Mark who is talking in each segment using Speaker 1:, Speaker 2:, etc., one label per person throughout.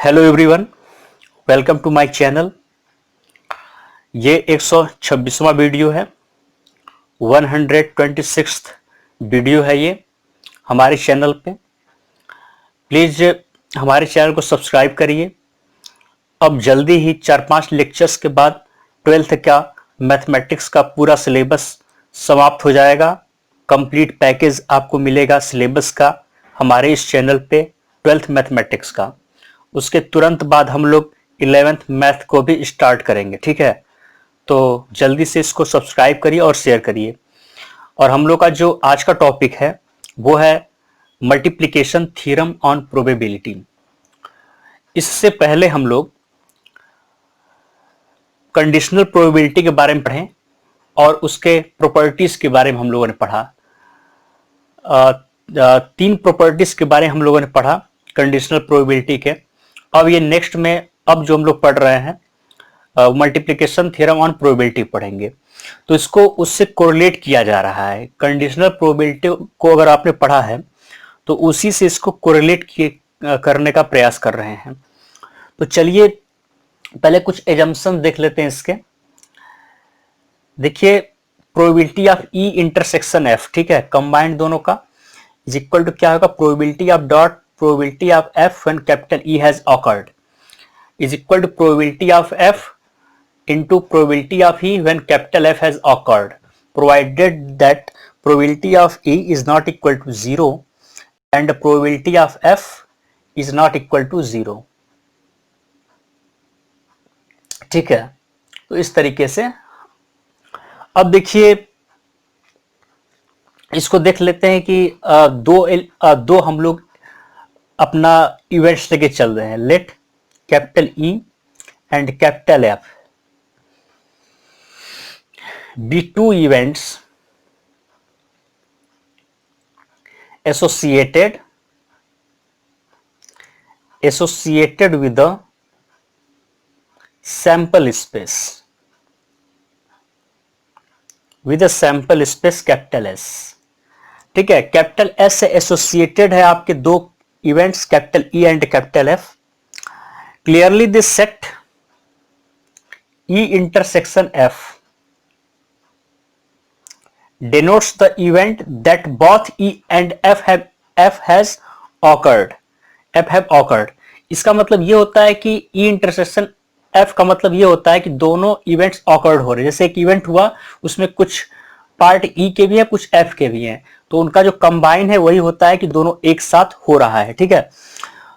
Speaker 1: Hello everyone, welcome to my channel. ये 126वां video है, 126th वीडियो है ये हमारे चैनल पे। प्लीज़ हमारे चैनल को सब्सक्राइब करिए। अब जल्दी ही 4-5 लेक्चर्स के बाद 12th का मैथमेटिक्स का पूरा सिलेबस समाप्त हो जाएगा। कंप्लीट पैकेज आपको मिलेगा सिलेबस का हमारे इस चैनल पे 12th मैथमेटिक्स का। उसके तुरंत बाद हम लोग 11th मैथ को भी स्टार्ट करेंगे, ठीक है। तो जल्दी से इसको सब्सक्राइब करिए और शेयर करिए। और हम लोग का जो आज का टॉपिक है वो है मल्टीप्लिकेशन थ्योरम ऑन प्रोबेबिलिटी। इससे पहले हम लोग कंडीशनल प्रोबेबिलिटी के बारे में पढ़ें और उसके प्रॉपर्टीज के बारे में हम लोगों ने पढ़ा। 3 प्रॉपर्टीज के बारे में हम लोगों ने पढ़ा कंडीशनल प्रोबेबिलिटी के। अब ये नेक्स्ट में अब जो हम लोग पढ़ रहे हैं मल्टीप्लिकेशन थ्योरम ऑन प्रोबेबिलिटी पढ़ेंगे। तो इसको उससे कोरिलेट किया जा रहा है। कंडीशनल प्रोबेबिलिटी को अगर आपने पढ़ा है तो उसी से इसको कोरिलेट करने का प्रयास कर रहे हैं। तो चलिए पहले कुछ एजम्पशन देख लेते हैं इसके। देखिए, probability of E intersection F, ठीक है, कंबाइंड दोनों का इज इक्वल टू क्या होगा, probability of dot probability of f when capital E has occurred is equal to probability of f into probability of E when capital F has occurred, provided that probability of E is not equal to 0 and probability of F is not equal to 0। ठीक है, तो इस तरीके से अब देखिए इसको देख लेते हैं कि दो हम लोग अपना इवेंट्स लेके चल रहे हैं। Let capital E and capital F be two events associated with the sample space capital S. ठीक है, कैपिटल एस से एसोसिएटेड है आपके दो events capital E and capital F. Clearly this set E intersection F denotes the event that both E and F has occurred। इसका मतलब ये होता है कि E इंटरसेक्शन F का मतलब ये होता है कि दोनों इवेंट्स ऑकर्ड हो रहे हैं। जैसे एक इवेंट हुआ उसमें कुछ पार्ट E के भी है, कुछ F के भी हैं, तो उनका जो कंबाइन है वही होता है कि दोनों एक साथ हो रहा है। ठीक है,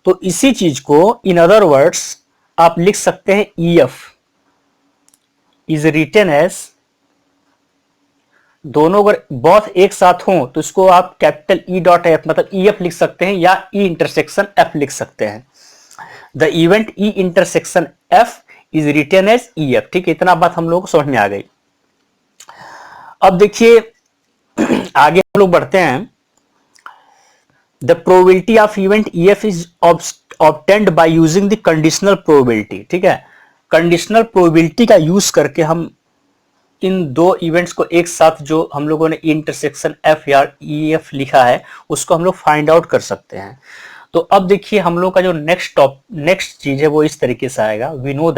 Speaker 1: तो इसी चीज को इन अदर वर्ड्स आप लिख सकते हैं EF इज रिटन एज, दोनों अगर बोथ एक साथ हों तो इसको आप कैपिटल E डॉट एफ मतलब EF लिख सकते हैं या E इंटरसेक्शन F लिख सकते हैं। The event E intersection F is written as EF। ठीक है, इतना बात हम लोगों को समझ में आ गई। अब देखिए आगे हम लोग बढ़ते हैं। The probability of event EF is obtained by using the conditional probability. ठीक है, कंडीशनल प्रोबेबिलिटी का यूज करके हम इन दो इवेंट्स को एक साथ जो हम लोगों ने इंटरसेक्शन F या EF लिखा है उसको हम लोग फाइंड आउट कर सकते हैं। तो अब देखिए हम लोग का जो नेक्स्ट चीज है वो इस तरीके से आएगा। We know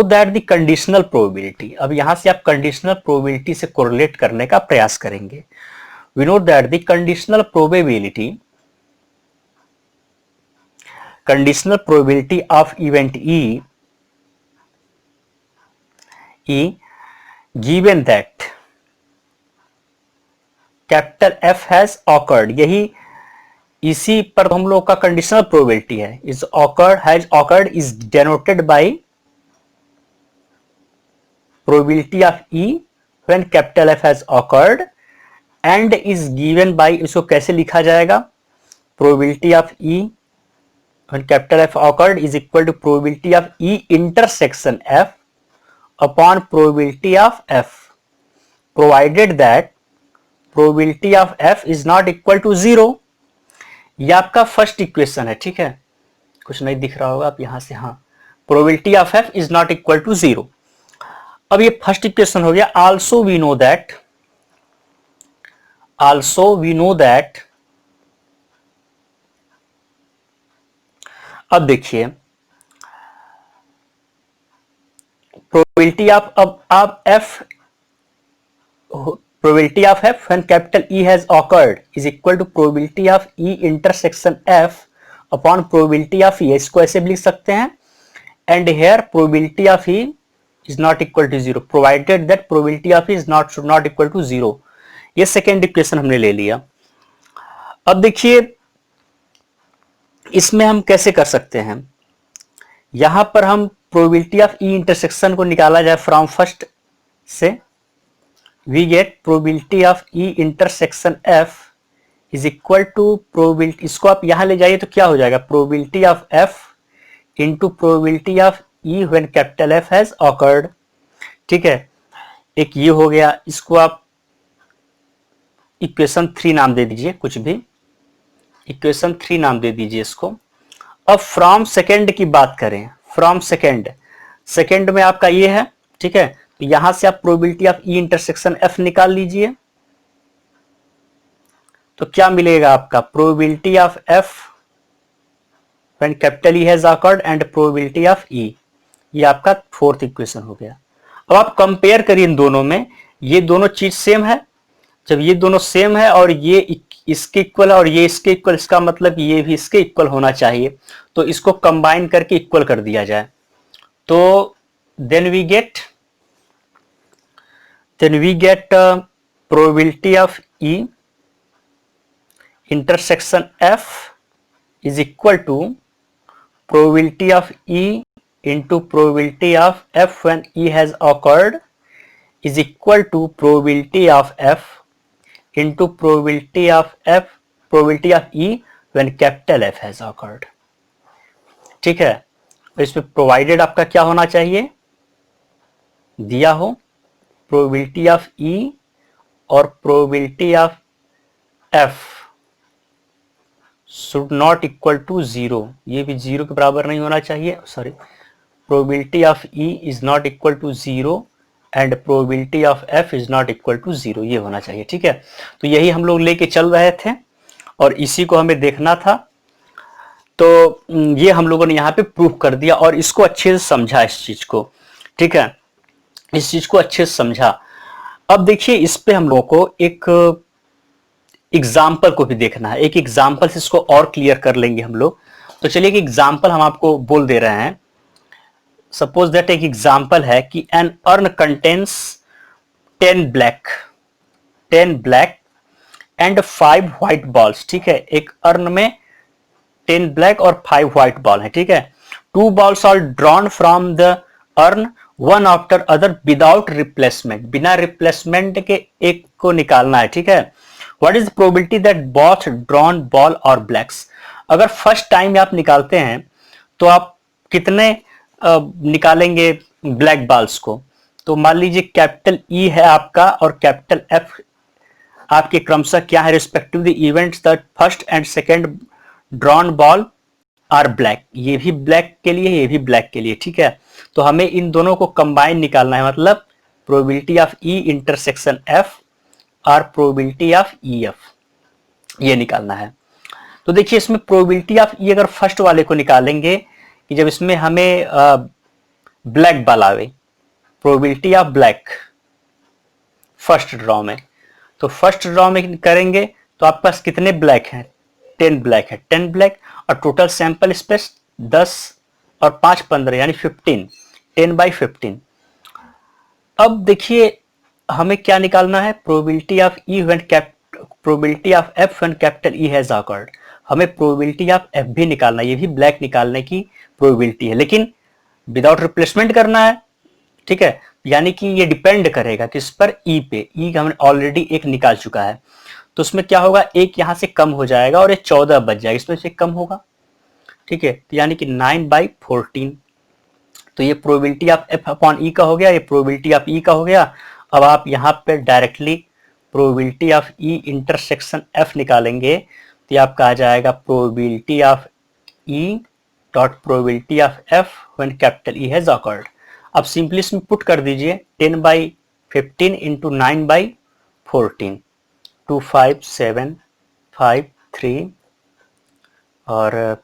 Speaker 1: that the conditional probability. अब यहां से आप कंडीशनल प्रोबेबिलिटी से कोरिलेट करने का प्रयास करेंगे। We know that the conditional probability of event E given that capital F has occurred, यही इसी पर हम लोग का कंडीशनल प्रोबेबिलिटी है। is occurred, has occurred is denoted by probability of E when capital F has occurred and is given by, इसको कैसे लिखा जाएगा, probability of E when capital F occurred is equal to probability of E intersection F upon probability of F, provided that probability of F is not equal to 0। ये आपका first equation है। ठीक है, कुछ नहीं दिख रहा होगा आप यहां से, हाँ, probability of F is not equal to 0। अब ये फर्स्ट इक्वेशन हो गया। also we know that अब देखिए प्रोबेबिलिटी ऑफ, अब आप F, probability of f when capital E has occurred is equal to probability of E intersection f upon probability of E, इसको ऐसे भी लिख सकते हैं, and here probability of E is not equal to 0 provided that probability of E is not should not equal to 0। ये second equation हमने ले लिया। अब देखिए इसमें हम कैसे कर सकते हैं, यहां पर हम प्रोबेबिलिटी ऑफ ई इंटरसेक्शन को निकाला जाए फ्रॉम फर्स्ट से, we get probability of E intersection F is equal to probability, इसको आप यहां ले जाइए तो क्या हो जाएगा, probability of F into probability of E when capital F has occurred। ठीक है, एक ये हो गया, इसको आप इक्वेशन 3 नाम दे दीजिए, कुछ भी इक्वेशन 3 नाम दे दीजिए इसको। अब फ्रॉम सेकेंड की बात करें, फ्रॉम सेकेंड, सेकेंड में आपका ये है, ठीक है, तो यहां से आप probability of E intersection F निकाल लीजिए, तो क्या मिलेगा आपका, probability of F when capital E has occurred and probability of E, ये आपका फोर्थ इक्वेशन हो गया। अब आप कंपेयर करिए इन दोनों में, ये दोनों चीज सेम है, जब ये दोनों सेम है और ये इसके इक्वल है और ये इसके इक्वल, इसका मतलब ये भी इसके इक्वल होना चाहिए, तो इसको कंबाइन करके इक्वल कर दिया जाए, तो then we get probability of E intersection F is equal to probability of E into probability of F when E has occurred is equal to probability of F into probability of E when capital F has occurred। ठीक है, इसमें provided आपका क्या होना चाहिए, दिया हो probability of E और probability of F should not equal to 0, ये भी 0 के बराबर नहीं होना चाहिए, sorry, probability of E is not equal to 0 and probability of F is not equal to 0, ये होना चाहिए। ठीक है, तो यही हम लोग लेके चल रहे थे और इसी को हमें देखना था, तो ये हम लोगों ने यहाँ पे प्रूव कर दिया और इसको अच्छे से समझा इस चीज को। ठीक है, इस चीज को अच्छे से समझा। अब देखिए इस पे हम लोगों को एक एग्जाम्पल को भी देखना है, एक एग्जाम्पल से इसको और क्लियर कर लेंगे हम लोग। तो चलिए एक एग्जाम्पल हम आपको बोल दे रहे हैं। सपोज दैट एक एग्जाम्पल है कि an urn contains 10 black and 5 white balls. ठीक है, एक अर्न में 10 ब्लैक और 5 व्हाइट बॉल है। ठीक है, 2 balls are drawn from the urn one after other without replacement, बिना रिप्लेसमेंट के एक को निकालना है। ठीक है, what is the probability that both drawn ball और ब्लैक्स, अगर फर्स्ट टाइम आप निकालते हैं तो आप कितने निकालेंगे ब्लैक बॉल्स को, तो मान लीजिए कैपिटल ई है आपका और कैपिटल एफ आपके क्रमशः क्या है, respective the events that first and second drawn ball are black, ये भी ब्लैक के लिए, ये भी ब्लैक के लिए। ठीक है, तो हमें इन दोनों को कंबाइन निकालना है, मतलब probability of E intersection F और प्रोबेबिलिटी ऑफ ई एफ, ये निकालना है। तो देखिए इसमें प्रोबेबिलिटी ऑफ ई अगर फर्स्ट वाले को निकालेंगे कि जब इसमें हमें ब्लैक बॉल आवे, probability of black first draw में, तो फर्स्ट ड्रॉ में करेंगे तो आपके पास कितने ब्लैक हैं, 10 ब्लैक है, 10 ब्लैक और टोटल सैंपल स्पेस 10 और 5 15 यानी 15, 10/15। अब देखिए हमें क्या निकालना है, probability of E when probability of F when capital E has awkward, हमें प्रोबेबिलिटी ऑफ एफ भी निकालना है, ये भी ब्लैक निकालने की प्रोबेबिलिटी है, लेकिन विदाउट रिप्लेसमेंट करना है। ठीक है, यानी कि ये डिपेंड करेगा किस पर, ई पे, ई हमने ऑलरेडी एक निकाल चुका है, तो उसमें क्या होगा, एक यहां से कम हो जाएगा और ये 14 बच जाएगा, इसमें से कम होगा। ठीक है, तो यानी कि 9/14, तो ये प्रोबेबिलिटी ऑफ एफ अपॉन ई का हो गया, ये प्रोबेबिलिटी ऑफ ई का हो गया। अब आप यहाँ पे directly probability of E intersection F निकालेंगे तो ये आपका आ जाएगा probability of E dot probability of F when capital E has awkward. अब सिंपली इसमें पुट कर दीजिए 10/15 इंटू 9/14, 25753 और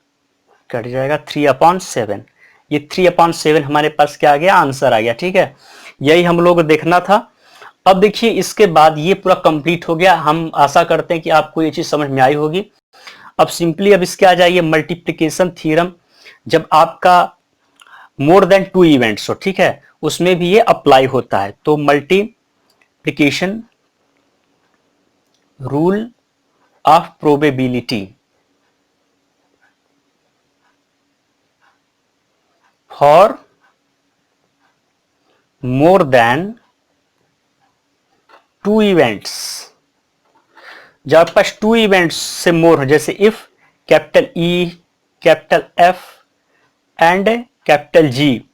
Speaker 1: कट जाएगा 3/7। ये 3/7 हमारे पास क्या आ गया, आंसर आ गया। ठीक है, यही हम लोग को देखना था। अब देखिए इसके बाद ये पूरा कंप्लीट हो गया। हम आशा करते हैं कि आपको ये चीज समझ में आई होगी। अब सिंपली अब इसके आ जाइए मल्टीप्लिकेशन थ्योरम। जब आपका मोर देन 2 इवेंट्स हो, ठीक है, उसमें भी ये अप्लाई होता है। तो multiplication rule of probability for more than 2 events. जब आपके पास 2 इवेंट्स से मोर हो, जैसे if capital E, capital F and capital G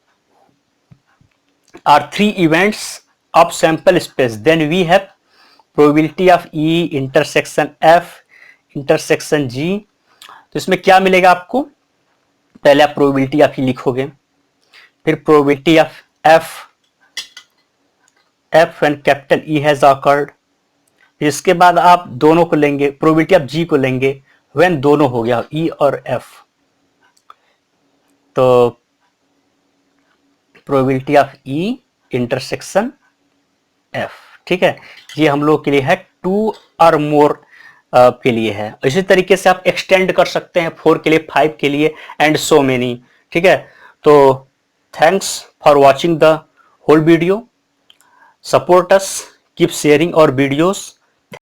Speaker 1: are 3 events of sample space, then we have probability of E intersection F intersection G। तो इसमें क्या मिलेगा आपको, पहले आप प्रोबेबिलिटी ऑफ E लिखोगे, फिर probability of F when capital E has occurred। इसके बाद आप दोनों को लेंगे, प्रोबेबिलिटी ऑफ G को लेंगे when दोनों हो गया E और F। तो probability of E intersection F। ठीक है, ये हम लोग के लिए है 2 और मोर के लिए है। इसी तरीके से आप एक्सटेंड कर सकते हैं 4 के लिए, 5 के लिए एंड सो मेनी। ठीक है, तो thanks for watching the whole video. Support us, keep sharing और वीडियोस।